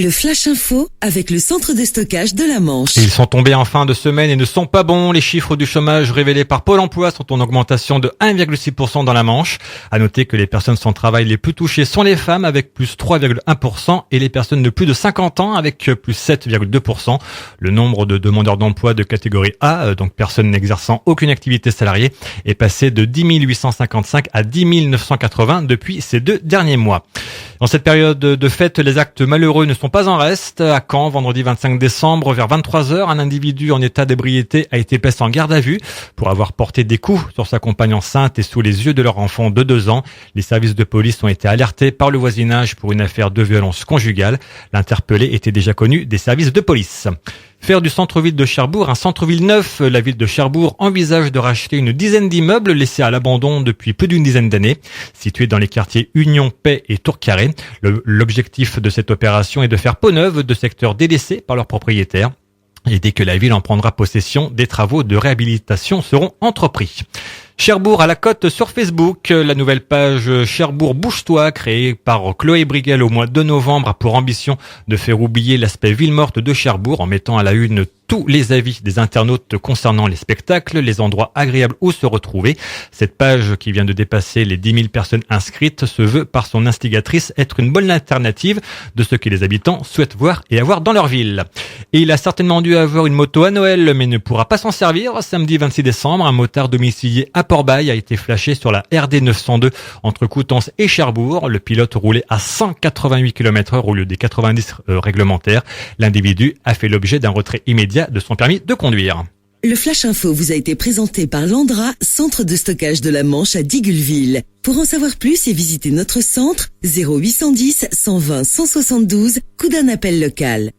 Le Flash Info avec le centre de stockage de la Manche. Ils sont tombés en fin de semaine et ne sont pas bons. Les chiffres du chômage révélés par Pôle emploi sont en augmentation de 1,6% dans la Manche. À noter que les personnes sans travail les plus touchées sont les femmes avec plus 3,1% et les personnes de plus de 50 ans avec plus 7,2%. Le nombre de demandeurs d'emploi de catégorie A, donc personnes n'exerçant aucune activité salariée, est passé de 10 855 à 10 980 depuis ces 2 derniers mois. Dans cette période de fête, les actes malheureux ne sont pas en reste. À Caen, vendredi 25 décembre, vers 23h, un individu en état d'ébriété a été placé en garde à vue pour avoir porté des coups sur sa compagne enceinte et sous les yeux de leur enfant de 2 ans. Les services de police ont été alertés par le voisinage pour une affaire de violence conjugale. L'interpellé était déjà connu des services de police. Faire du centre-ville de Cherbourg un centre-ville neuf. La ville de Cherbourg envisage de racheter une dizaine d'immeubles laissés à l'abandon depuis plus d'une dizaine d'années, situés dans les quartiers Union, Paix et Tourcarré. L'objectif de cette opération est de faire peau neuve de secteurs délaissés par leurs propriétaires. Et dès que la ville en prendra possession, des travaux de réhabilitation seront entrepris. Cherbourg à la cote sur Facebook. La nouvelle page Cherbourg Bouge-toi, créée par Chloé Briguel au mois de novembre, a pour ambition de faire oublier l'aspect ville morte de Cherbourg en mettant à la une tous les avis des internautes concernant les spectacles, les endroits agréables où se retrouver. Cette page, qui vient de dépasser les 10 000 personnes inscrites, se veut par son instigatrice être une bonne alternative de ce que les habitants souhaitent voir et avoir dans leur ville. Et il a certainement dû avoir une moto à Noël, mais ne pourra pas s'en servir. Samedi 26 décembre, un motard domicilié à Port-Bail a été flashé sur la RD 902 entre Coutances et Cherbourg. Le pilote roulait à 188 km/h au lieu des 90 réglementaires. L'individu a fait l'objet d'un retrait immédiat de son permis de conduire. Le Flash Info vous a été présenté par Landra, centre de stockage de la Manche à Digoulville. Pour en savoir plus et visiter notre centre, 0810 120 172, coup d'un appel local.